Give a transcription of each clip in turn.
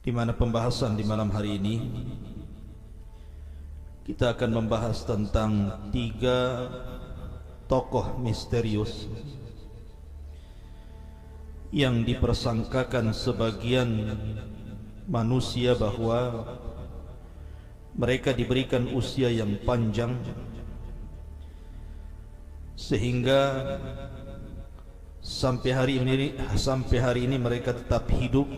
Di mana pembahasan di malam hari ini kita akan membahas tentang 3 tokoh misterius yang dipersangkakan sebagian manusia bahwa mereka diberikan usia yang panjang sehingga sampai hari ini mereka tetap hidup,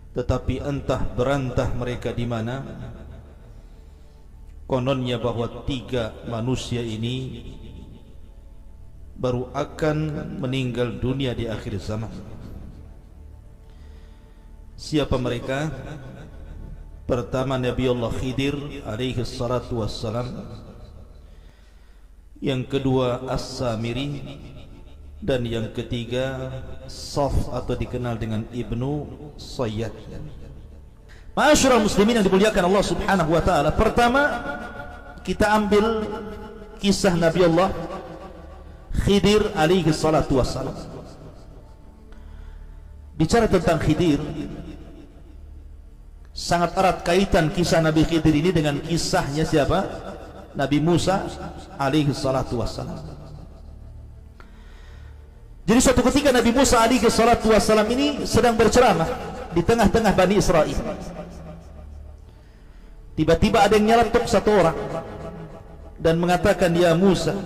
tetapi entah berantah mereka di mana. Kononnya bahwa 3 manusia ini baru akan meninggal dunia di akhir zaman. Siapa mereka? Pertama, Nabi Allah Khidir alaihi salatu wassalam. Yang kedua, As-Samiri. Dan yang ketiga, Saf atau dikenal dengan Ibnu Sayyad. Ma'asyiral muslimin yang dimuliakan Allah Subhanahu wa taala. Pertama, kita ambil kisah Nabi Allah Khidir alaihi salatu wassalam. Bicara tentang Khidir, sangat erat kaitan kisah Nabi Khidir ini dengan kisahnya siapa? Nabi Musa alaihi salatu wassalam. Jadi suatu ketika Nabi Musa alaihi salatu wassalam ini sedang berceramah di tengah-tengah Bani Israel. Tiba-tiba ada yang nyeletuk satu orang dan mengatakan, "Ya Musa,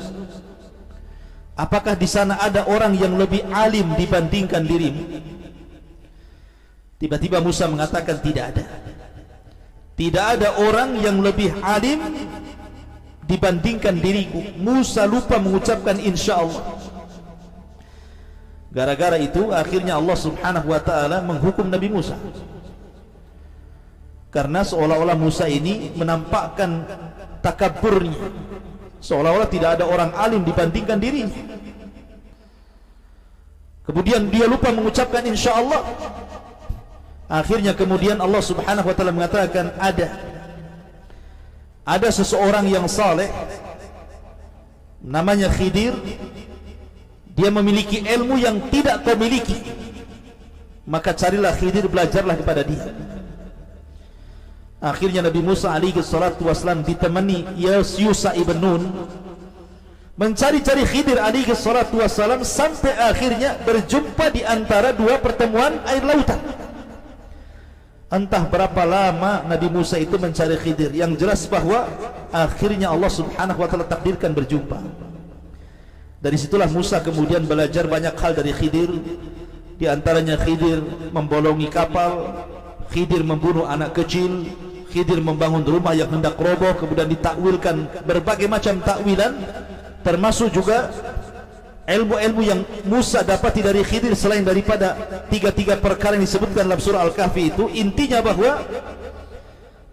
apakah di sana ada orang yang lebih alim dibandingkan dirimu?" Tiba-tiba Musa mengatakan, "Tidak ada. Tidak ada orang yang lebih alim dibandingkan diriku." Musa lupa mengucapkan insyaallah. Gara-gara itu akhirnya Allah Subhanahu wa taala menghukum Nabi Musa. Karena seolah-olah Musa ini menampakkan takaburnya, seolah-olah tidak ada orang alim dibandingkan dirinya. Kemudian dia lupa mengucapkan insyaallah. Akhirnya kemudian Allah Subhanahu wa taala mengatakan, ada seseorang yang saleh namanya Khidir. Dia memiliki ilmu yang tidak kau miliki, maka carilah Khidir, belajarlah kepada dia. Akhirnya Nabi Musa alaihi salatu wassalam ditemani Yusha ibn Nun mencari-cari Khidir alaihi salatu wassalam sampai akhirnya berjumpa di antara 2 pertemuan air lautan. Entah berapa lama Nabi Musa itu mencari Khidir. Yang jelas bahwa akhirnya Allah Subhanahu wa taala takdirkan berjumpa. Dari situlah Musa kemudian belajar banyak hal dari Khidir. Di antaranya Khidir membolongi kapal, Khidir membunuh anak kecil, Khidir membangun rumah yang hendak roboh, kemudian ditakwilkan berbagai macam takwilan, termasuk juga ilmu-ilmu yang Musa dapati dari Khidir selain daripada 3 perkara yang disebutkan dalam surah Al-Kahfi itu. Intinya bahwa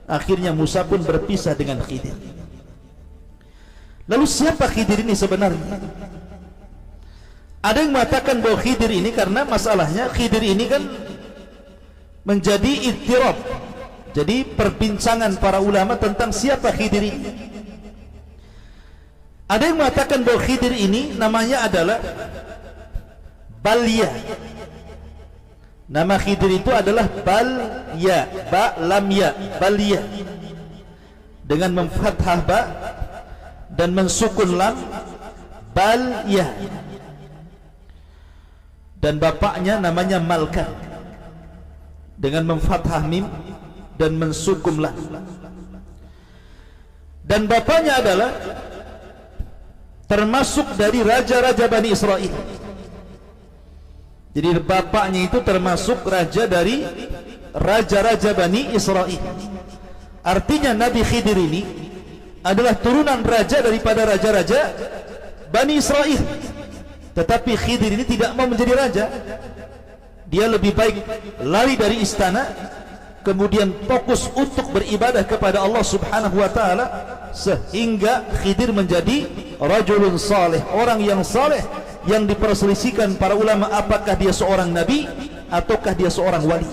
akhirnya Musa pun berpisah dengan Khidir. Lalu siapa Khidir ini sebenarnya? Ada yang mengatakan bahwa Khidir ini, karena masalahnya Khidir ini kan menjadi ittirab, jadi perbincangan para ulama tentang siapa Khidir ini. Ada yang mengatakan bahwa Khidir ini namanya adalah Balya. Nama Khidir itu adalah Balya, ba lam ya, Balya, dengan memfathah ba dan mensukun lam, Balya. Dan bapaknya namanya Malkan dengan memfathah mim dan mensukun lam. Dan bapaknya adalah termasuk dari raja-raja Bani Israel. Jadi bapaknya itu termasuk raja dari raja-raja Bani Israel. Artinya Nabi Khidir ini adalah turunan raja daripada raja-raja Bani Israel. Tetapi Khidir ini tidak mau menjadi raja. Dia lebih baik lari dari istana, kemudian fokus untuk beribadah kepada Allah Subhanahu wa taala, sehingga Khidir menjadi rajulun saleh, orang yang saleh, yang diperselisihkan para ulama apakah dia seorang nabi ataukah dia seorang wali.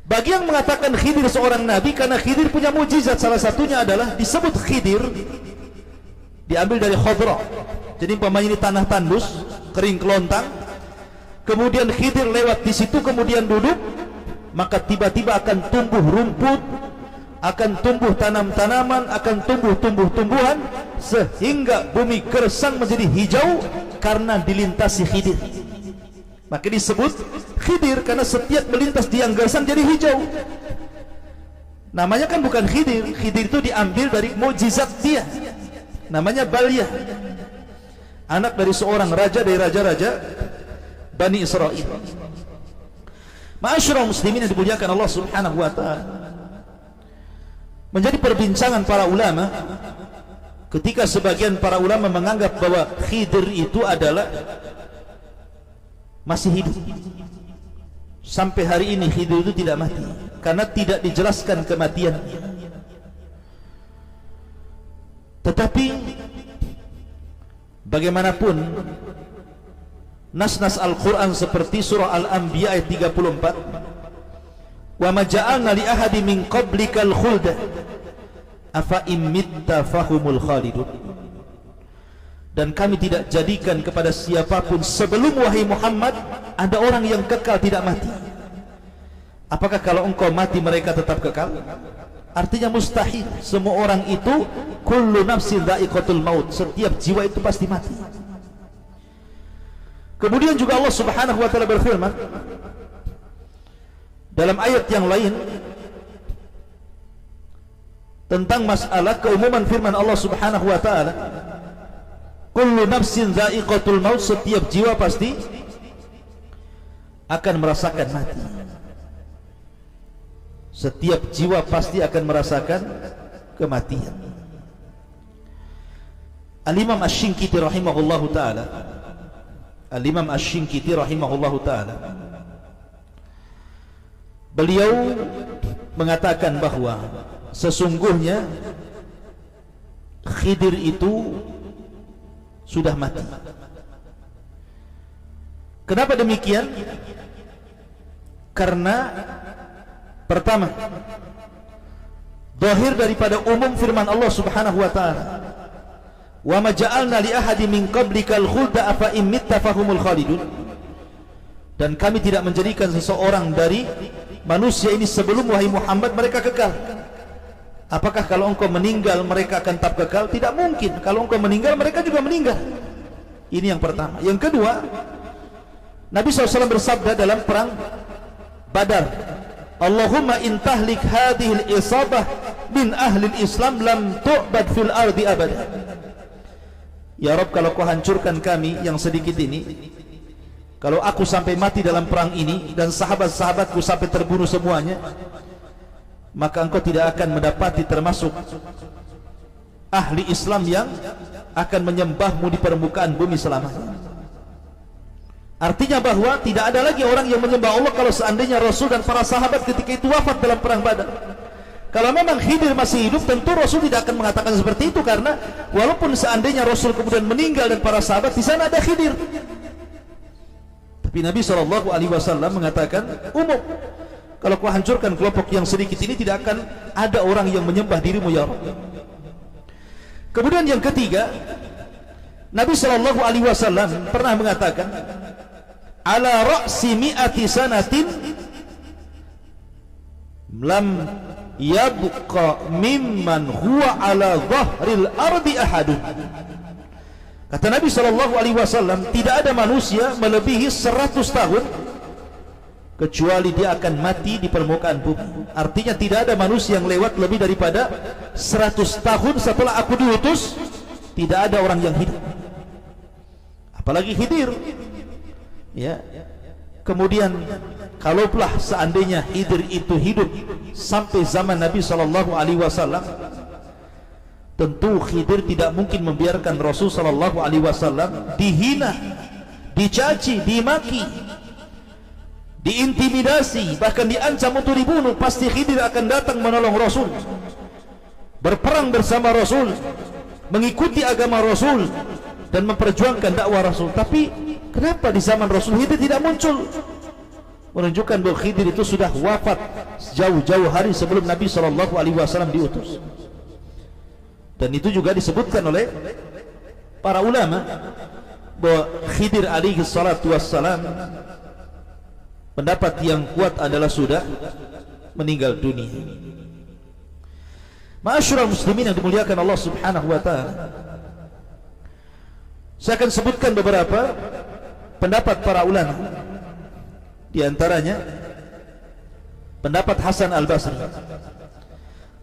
Bagi yang mengatakan Khidir seorang nabi, karena Khidir punya mukjizat, salah satunya adalah disebut Khidir diambil dari khadra. Jadi umpamanya ini tanah tandus, kering kelontang, kemudian Khidir lewat di situ kemudian duduk, maka tiba-tiba akan tumbuh rumput, akan tumbuh tanam-tanaman, akan tumbuh tumbuh-tumbuhan, sehingga bumi gersang menjadi hijau karena dilintasi Khidir. Maka disebut Khidir karena setiap melintas di yang gersang jadi hijau. Namanya kan bukan Khidir. Khidir itu diambil dari mukjizat dia, namanya Balyah, anak dari seorang raja dari raja-raja Bani Israel. Ma'asyiral muslimin yang dimuliakan Allah Subhanahu wa ta'ala, menjadi perbincangan para ulama ketika sebagian para ulama menganggap bahwa Khidir itu adalah masih hidup. Sampai hari ini Khidir itu tidak mati karena tidak dijelaskan kematian. Tetapi bagaimanapun, nas-nas Al-Quran seperti surah Al-Anbiya ayat 34, wa ma ja'alna li ahadi min qablikal khulda afa imitta fahumul khalidun, dan kami tidak jadikan kepada siapapun sebelum wahai Muhammad ada orang yang kekal tidak mati. Apakah kalau engkau mati mereka tetap kekal? Artinya mustahil. Semua orang itu kullu nafsin dha'iqatul maut, setiap jiwa itu pasti mati. Kemudian juga Allah Subhanahu wa ta'ala berfirman dalam ayat yang lain tentang masalah keumuman firman Allah Subhanahu wa ta'ala, kullu nafsin dha'iqatul maut, setiap jiwa pasti akan merasakan mati. Setiap jiwa pasti akan merasakan kematian. Al-Imam Asy-Syinkiti rahimahullahu ta'ala, Al-Imam Asy-Syinkiti rahimahullahu ta'ala, beliau mengatakan bahwa sesungguhnya Khidir itu sudah mati. Kenapa demikian? Karena pertama, zahir daripada umum firman Allah Subhanahu wa ta'ala, wa ma ja'alna li ahadi min qablikal khulda afa in mitta fahumul khalidun, dan kami tidak menjadikan seseorang dari manusia ini sebelum wahai Muhammad mereka kekal. Apakah kalau engkau meninggal mereka akan tetap kekal? Tidak mungkin. Kalau engkau meninggal mereka juga meninggal. Ini yang pertama. Yang kedua, Nabi SAW bersabda dalam perang Badar, Allahumma in tahlik hadhil isabah min ahli Islam lam tu'bad fil ardi abad. Ya Rabb, kalau kau hancurkan kami yang sedikit ini, kalau aku sampai mati dalam perang ini dan sahabat-sahabatku sampai terbunuh semuanya, maka engkau tidak akan mendapati termasuk ahli Islam yang akan menyembahmu di permukaan bumi selamanya. Artinya bahwa tidak ada lagi orang yang menyembah Allah kalau seandainya Rasul dan para sahabat ketika itu wafat dalam perang Badar. Kalau memang Khidir masih hidup, tentu Rasul tidak akan mengatakan seperti itu, karena walaupun seandainya Rasul kemudian meninggal dan para sahabat, di sana ada Khidir. Tapi Nabi SAW mengatakan umum, kalau kau hancurkan kelompok yang sedikit ini, tidak akan ada orang yang menyembah dirimu ya Rabb. Kemudian yang ketiga, Nabi SAW pernah mengatakan, ala ra'si mi'ati sanatin lam yabqa mimman huwa ala dhahril ardi ahadun. Kata Nabi SAW, tidak ada manusia melebihi 100 tahun kecuali dia akan mati di permukaan bumi. Artinya tidak ada manusia yang lewat lebih daripada 100 tahun setelah aku diutus, tidak ada orang yang hidup, apalagi Khidir. Ya. Kemudian kalaulah seandainya Khidir itu hidup sampai zaman Nabi SAW, tentu Khidir tidak mungkin membiarkan Rasul SAW dihina, dicaci, dimaki, diintimidasi, bahkan diancam untuk dibunuh. Pasti Khidir akan datang menolong Rasul, berperang bersama Rasul, mengikuti agama Rasul dan memperjuangkan dakwah Rasul. Tapi kenapa di zaman Rasul Khidir tidak muncul? Menunjukkan bahwa Khidir itu sudah wafat jauh-jauh hari sebelum Nabi SAW diutus. Dan itu juga disebutkan oleh para ulama bahwa Khidir alaihi salatu wassalam pendapat yang kuat adalah sudah meninggal dunia. Ma'asyiral muslimin yang dimuliakan Allah Subhanahu wa taala, saya akan sebutkan beberapa pendapat para ulama. Di antaranya pendapat Hasan Al-Basri.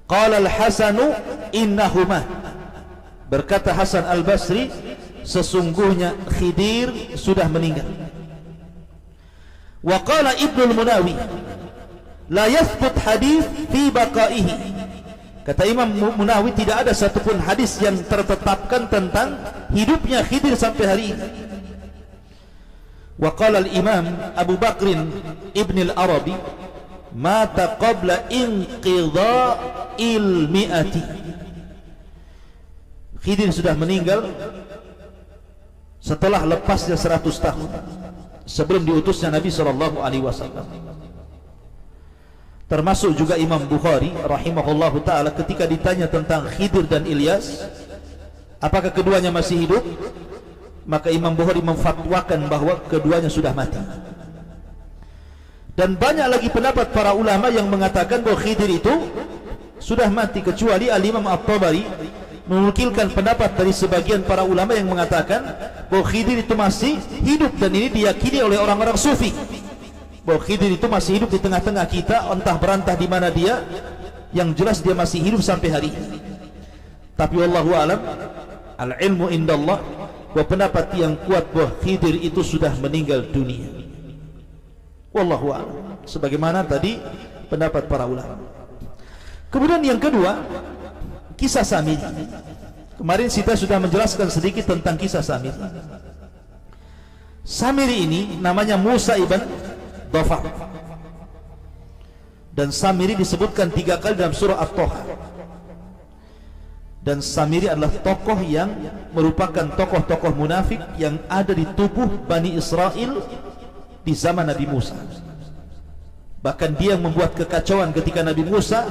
Qala Al-Hasanu innahuma, berkata Hasan Al-Basri, sesungguhnya Khidir sudah meninggal. Wa qala Ibnu Munawi la yathbut hadis fi baqaihi, kata Imam Munawi tidak ada satupun hadis yang tertetapkan tentang hidupnya Khidir sampai hari ini. Wa qala al-Imam Abu Bakr Ibn al-Arabi mata qabla inqidha'il mi'ati, Khidir sudah meninggal setelah lepasnya 100 tahun sebelum diutusnya Nabi SAW. Termasuk juga Imam Bukhari rahimahullahu ta'ala ketika ditanya tentang Khidir dan Ilyas, apakah keduanya masih hidup, maka Imam Bukhari memfatwakan bahwa keduanya sudah mati. Dan banyak lagi pendapat para ulama yang mengatakan bahwa Khidir itu sudah mati, kecuali Al-Imam At-Tabari menukilkan pendapat dari sebagian para ulama yang mengatakan bahwa Khidir itu masih hidup, dan ini diyakini oleh orang-orang sufi bahwa Khidir itu masih hidup di tengah-tengah kita, entah berantah di mana dia, yang jelas dia masih hidup sampai hari ini. Tapi wallahu alam, al-ilmu indallah, bahwa pendapat yang kuat bahwa Khidir itu sudah meninggal dunia. Wallahu alam, sebagaimana tadi pendapat para ulama. Kemudian yang kedua, kisah Samiri. Kemarin kita sudah menjelaskan sedikit tentang kisah Samiri. Samiri ini namanya Musa ibn Dhafar, dan Samiri disebutkan 3 kali dalam surah At-Taha. Dan Samiri adalah tokoh yang merupakan tokoh-tokoh munafik yang ada di tubuh Bani Israel di zaman Nabi Musa. Bahkan dia membuat kekacauan ketika Nabi Musa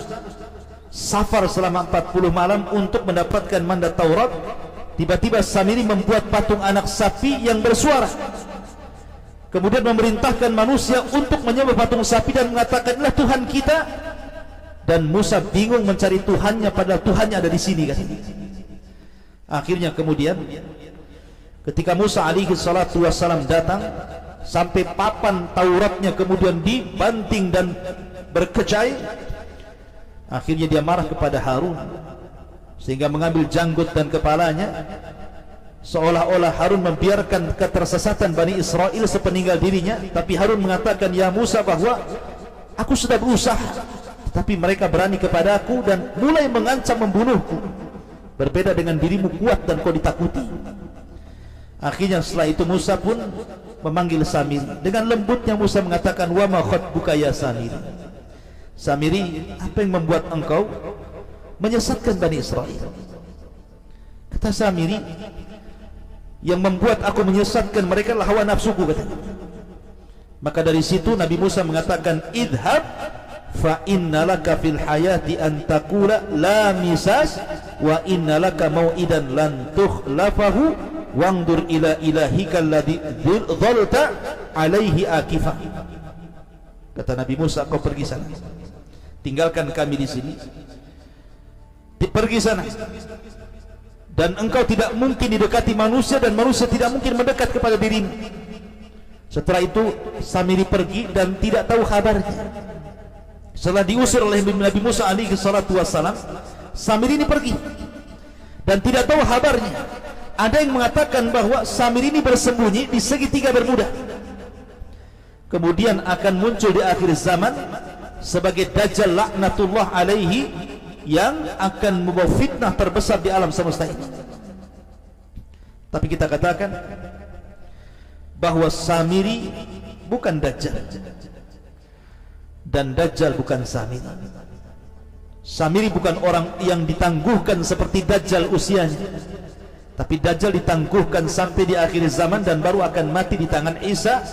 safar selama 40 malam untuk mendapatkan mandat Taurat. Tiba-tiba Samiri membuat patung anak sapi yang bersuara, kemudian memerintahkan manusia untuk menyembah patung sapi dan mengatakan, inilah Tuhan kita. Dan Musa bingung mencari Tuhannya, padahal Tuhannya ada di sini kan. Akhirnya kemudian ketika Musa alaihi salatu wassalam datang, sampai papan Tauratnya kemudian dibanting dan berkecai, akhirnya dia marah kepada Harun sehingga mengambil janggut dan kepalanya, seolah-olah Harun membiarkan ketersesatan Bani Israel sepeninggal dirinya. Tapi Harun mengatakan, ya Musa, bahwa aku sudah berusaha, tapi mereka berani kepada aku dan mulai mengancam membunuhku. Berbeda dengan dirimu, kuat dan kau ditakuti. Akhirnya setelah itu Musa pun memanggil Samiri. Dengan lembutnya Musa mengatakan, wa ma khatbuka ya Samiri. Samiri, apa yang membuat engkau menyesatkan Bani Israel? Kata Samiri, yang membuat aku menyesatkan mereka adalah hawa nafsuku, katanya. Maka dari situ Nabi Musa mengatakan, idhab fa innalaka fil hayati an taqula la misas wa innalaka mau'idan lan tukhlafahu wangdur ila ilahika alladhi dhalta alaihi akifah. Kata Nabi Musa, kau pergi sana, tinggalkan kami di sini, pergi sana, dan engkau tidak mungkin didekati manusia dan manusia tidak mungkin mendekat kepada dirimu. Setelah itu Samiri pergi dan tidak tahu kabarnya. Setelah diusir oleh Nabi Musa alaihi salatu wassalam, Samiri ini pergi dan tidak tahu kabarnya. Ada yang mengatakan bahwa Samiri ini bersembunyi di segitiga Bermuda, kemudian akan muncul di akhir zaman sebagai Dajjal laknatullah alaihi, yang akan membawa fitnah terbesar di alam semesta ini. Tapi kita katakan bahwa Samiri bukan Dajjal, dan Dajjal bukan Samiri. Samiri bukan orang yang ditangguhkan seperti Dajjal usianya, tapi Dajjal ditangguhkan sampai di akhir zaman dan baru akan mati di tangan Isa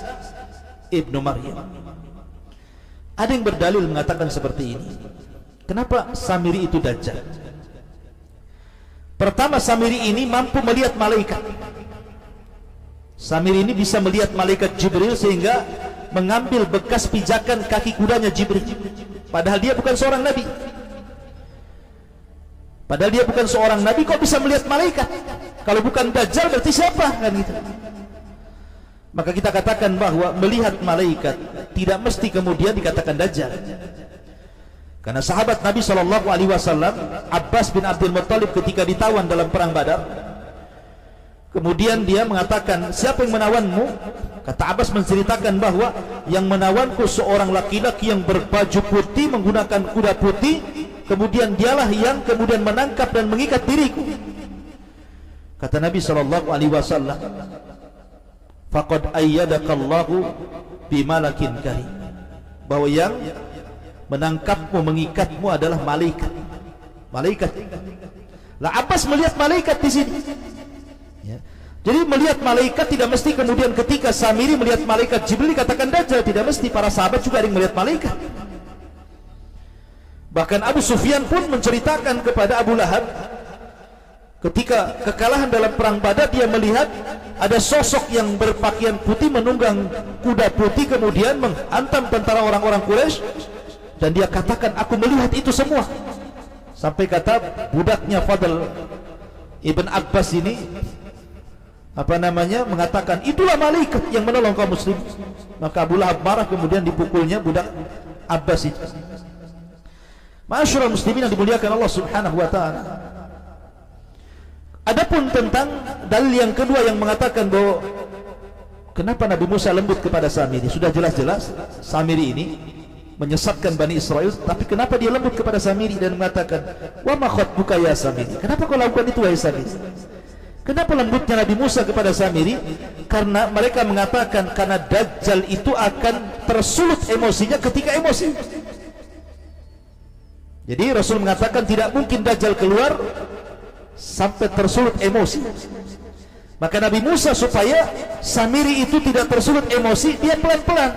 ibnu Maryam. Ada yang berdalil mengatakan seperti ini. Kenapa Samiri itu Dajjal? Pertama, Samiri ini mampu melihat malaikat. Samiri ini bisa melihat malaikat Jibril, sehingga mengambil bekas pijakan kaki kudanya Jibril, padahal dia bukan seorang nabi. Padahal dia bukan seorang nabi, kok bisa melihat malaikat? Kalau bukan Dajjal berarti siapa? Kan gitu. Maka kita katakan bahwa melihat malaikat tidak mesti kemudian dikatakan Dajjal. Karena sahabat Nabi SAW, Abbas bin Abdul Muttalib, ketika ditawan dalam perang Badar, kemudian dia mengatakan, siapa yang menawanmu? Kata Abbas menceritakan bahwa yang menawanku seorang laki-laki yang berbaju putih, menggunakan kuda putih, kemudian dialah yang kemudian menangkap dan mengikat diriku. Kata Nabi SAW, faqad ayyadakallahu bimalakin karim, bahwa yang menangkapmu, mengikatmu adalah malaikat. Malaikat. Lah Abbas melihat malaikat di sini. Ya. Jadi melihat malaikat tidak mesti kemudian ketika Samiri melihat malaikat Jibril dikatakan Dajjal, tidak mesti. Para sahabat juga ada yang melihat malaikat. Bahkan Abu Sufyan pun menceritakan kepada Abu Lahab, ketika kekalahan dalam perang Badar, dia melihat ada sosok yang berpakaian putih menunggang kuda putih kemudian menghantam tentara orang-orang Quraisy. Dan dia katakan, aku melihat itu semua. Sampai kata budaknya Fadl Ibn Abbas ini, mengatakan, itulah malaikat yang menolong kaum muslim. Maka Abu Lahab marah, kemudian dipukulnya budak Abbas itu. Ma'asyiral muslimin yang dimuliakan Allah Subhanahu wa ta'ala. Adapun tentang dalil yang kedua yang mengatakan bahwa kenapa Nabi Musa lembut kepada Samiri, sudah jelas-jelas Samiri ini menyesatkan Bani Israel, tapi kenapa dia lembut kepada Samiri dan mengatakan, wa ma khatbuka ya Samiri, kenapa kau lakukan itu wahai Samiri? Kenapa lembutnya Nabi Musa kepada Samiri? Karena mereka mengatakan karena Dajjal itu akan tersulut emosinya ketika emosi. Jadi Rasul mengatakan tidak mungkin Dajjal keluar sampai tersulut emosi. Maka Nabi Musa supaya Samiri itu tidak tersulut emosi, dia pelan-pelan.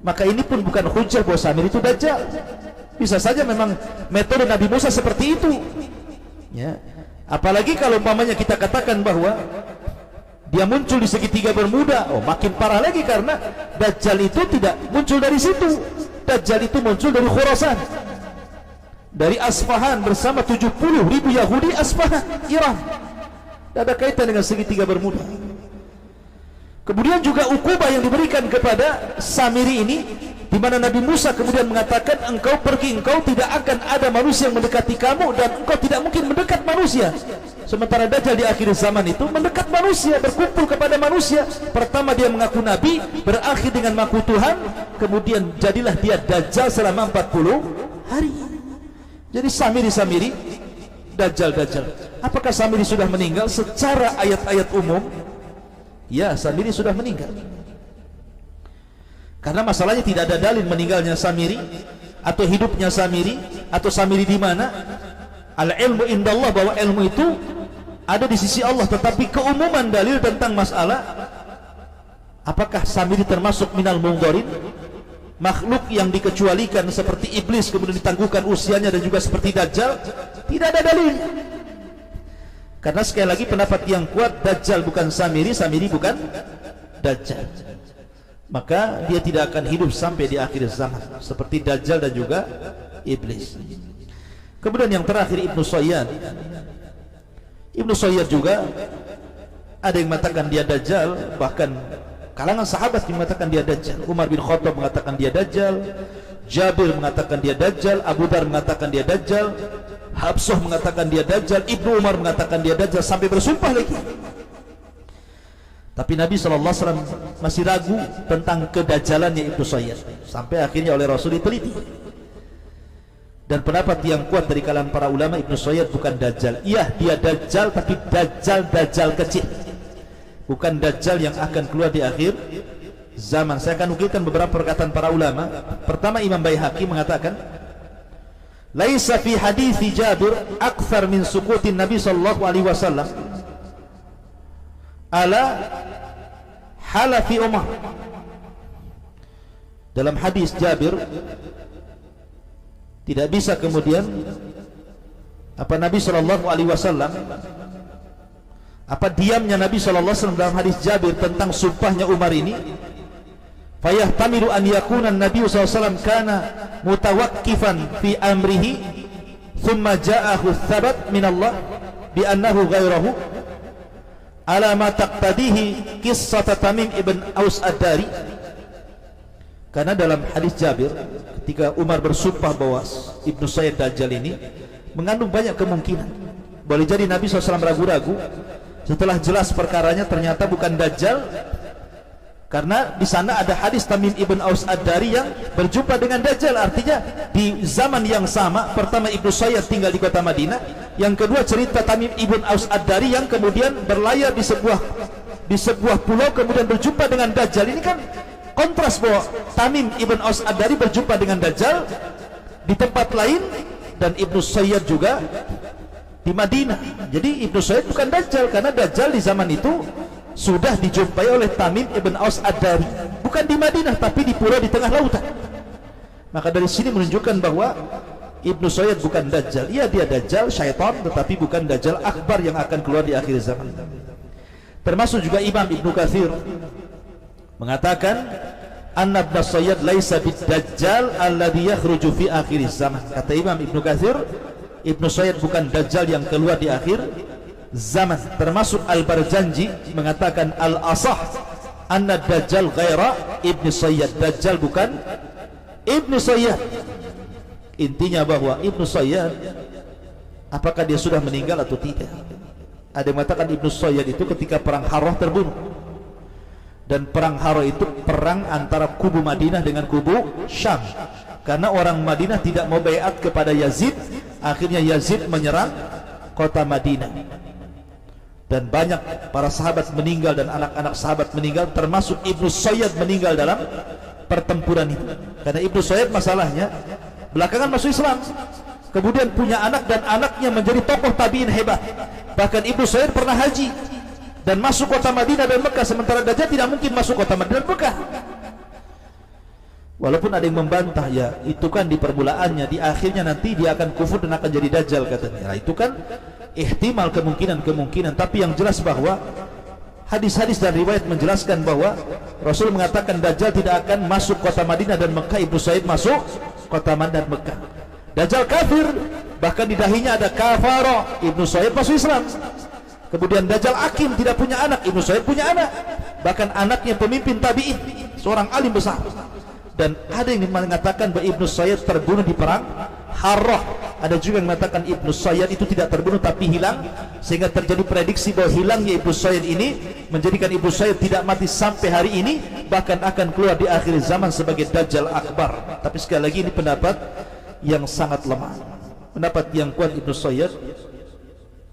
Maka ini pun bukan hujah bahwa Samiri itu Dajjal. Bisa saja memang metode Nabi Musa seperti itu. Ya. Apalagi kalau umpamanya kita katakan bahwa dia muncul di segitiga Bermuda, oh makin parah lagi, karena Dajjal itu tidak muncul dari situ. Dajjal itu muncul dari Khurasan, dari Asfahan bersama 70.000 Yahudi Asfahan, Iran. Tidak ada kaitan dengan segitiga Bermuda. Kemudian juga ukubah yang diberikan kepada Samiri ini, di mana Nabi Musa kemudian mengatakan, engkau pergi, engkau tidak akan ada manusia yang mendekati kamu, dan engkau tidak mungkin mendekat manusia. Sementara Dajjal di akhir zaman itu mendekat manusia, berkumpul kepada manusia. Pertama dia mengaku Nabi, berakhir dengan mengaku Tuhan, kemudian jadilah dia Dajjal selama 40 hari. Jadi Samiri, Dajjal. Apakah Samiri sudah meninggal? Secara ayat-ayat umum, ya, Samiri sudah meninggal. Karena masalahnya tidak ada dalil meninggalnya Samiri atau hidupnya Samiri atau Samiri di mana. Al-ilmu indallah, bahwa ilmu itu ada di sisi Allah. Tetapi keumuman dalil tentang masalah apakah Samiri termasuk minal mungdharin, makhluk yang dikecualikan seperti iblis kemudian ditangguhkan usianya, dan juga seperti Dajjal, tidak ada dalil. Karena sekali lagi pendapat yang kuat, Dajjal bukan Samiri, Samiri bukan Dajjal. Maka dia tidak akan hidup sampai di akhir zaman seperti Dajjal dan juga iblis. Kemudian yang terakhir Ibnu Sayyad. Ibnu Sayyad juga ada yang mengatakan dia Dajjal, bahkan kalangan sahabat yang mengatakan dia Dajjal. Umar bin Khattab mengatakan dia Dajjal, Jabir mengatakan dia Dajjal, Abu Dar mengatakan dia Dajjal, Habsah mengatakan dia Dajjal, Ibnu Umar mengatakan dia Dajjal, sampai bersumpah lagi. Tapi Nabi SAW masih ragu tentang kedajjalannya Ibnu Sayyad, sampai akhirnya oleh Rasul diteliti. Dan pendapat yang kuat dari kalangan para ulama, Ibnu Sayyad bukan Dajjal. Iya, dia Dajjal, tapi Dajjal kecil, bukan Dajjal yang akan keluar di akhir zaman. Saya akan nukilkan beberapa perkataan para ulama. Pertama, Imam Baihaqi mengatakan, laisa fi hadithi Jabir akthar min sukutin Nabi sallallahu alaihi wasallam ala halafi Umar. Dalam hadis Jabir tidak bisa kemudian Nabi sallallahu alaihi wasallam, diamnya Nabi sallallahu alaihi wasallam dalam hadis Jabir tentang sumpahnya Umar ini fayahtamilu an yakuna an-nabiy sallallahu alaihi wasallam kana mutawaqqifan fi amrihi thumma ja'ahu thabat min Allah bi annahu ghairahu ala ma taqtadihi qissat Tamim ibn Aus ad-Dari. Karena dalam hadis Jabir ketika Umar bersumpah bahwa Ibnu Sayyid Dajjal ini mengandung banyak kemungkinan. Boleh jadi Nabi SAW ragu-ragu, setelah jelas perkaranya ternyata bukan Dajjal, karena di sana ada hadis Tamim ibn Aus ad-Dari yang berjumpa dengan Dajjal. Artinya di zaman yang sama, pertama Ibnu Sayyid tinggal di kota Madinah, yang kedua cerita Tamim ibn Aus ad-Dari yang kemudian berlayar di sebuah pulau kemudian berjumpa dengan Dajjal. Ini kan kontras bahwa Tamim ibn Aus ad-Dari berjumpa dengan Dajjal di tempat lain dan Ibnu Sayyid juga di Madinah. Jadi Ibnu Sayyid bukan Dajjal, karena Dajjal di zaman itu sudah dijumpai oleh Tamim ibn Aus ad-Dari, bukan di Madinah tapi di pulau di tengah lautan. Maka dari sini menunjukkan bahwa Ibnu Sayyid bukan Dajjal. Iya, dia Dajjal syaitan, tetapi bukan Dajjal akbar yang akan keluar di akhir zaman. Termasuk juga Imam Ibnu Katsir mengatakan anna Ibnu Sayyid laisa bid-Dajjal alladhi yakhruju fi akhir zaman. Kata Imam Ibnu Katsir, Ibnu Sayyid bukan Dajjal yang keluar di akhir zaman. Termasuk Al-Barjanji mengatakan al-asah anna Dajjal ghaira Ibnu Sayyid. Dajjal bukan Ibnu Sayyid. Intinya bahwa Ibnu Sayyid, apakah dia sudah meninggal atau tidak? Ada yang mengatakan Ibnu Sayyid itu ketika perang Harrah terbunuh. Dan perang Harrah itu perang antara kubu Madinah dengan kubu Syam. Karena orang Madinah tidak mau baiat kepada Yazid, akhirnya Yazid menyerang kota Madinah. Dan banyak para sahabat meninggal dan anak-anak sahabat meninggal, termasuk Ibnu Sayyid meninggal dalam pertempuran itu. Karena Ibnu Sayyid masalahnya belakangan masuk Islam, kemudian punya anak dan anaknya menjadi tokoh tabi'in hebat. Bahkan Ibnu Sayyid pernah haji dan masuk kota Madinah dan Mekah, sementara Dajjal tidak mungkin masuk kota Madinah dan Mekah. Walaupun ada yang membantah, ya itu kan di permulaannya, di akhirnya nanti dia akan kufur dan akan jadi Dajjal katanya. Nah, itu kan ihtimal, kemungkinan. Tapi yang jelas bahwa hadis-hadis dan riwayat menjelaskan bahwa Rasul mengatakan Dajjal tidak akan masuk kota Madinah dan Mekah. Ibnu Sayyid masuk kota Madinah dan Mekah. Dajjal kafir, bahkan di dahinya ada kafara. Ibnu Sayyid masuk Islam. Kemudian Dajjal akim, tidak punya anak. Ibnu Sayyid punya anak, bahkan anaknya pemimpin tabi'in, seorang alim besar. Dan ada yang mengatakan bahwa Ibnu Sayyid terbunuh di perang Harrah. Ada juga yang mengatakan Ibnu Sayyid itu tidak terbunuh tapi hilang, sehingga terjadi prediksi bahwa hilangnya Ibnu Sayyid ini menjadikan Ibnu Sayyid tidak mati sampai hari ini, bahkan akan keluar di akhir zaman sebagai Dajjal akbar. Tapi sekali lagi ini pendapat yang sangat lemah. Pendapat yang kuat, Ibnu Sayyid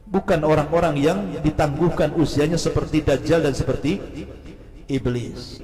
bukan orang-orang yang ditangguhkan usianya seperti Dajjal dan seperti Iblis.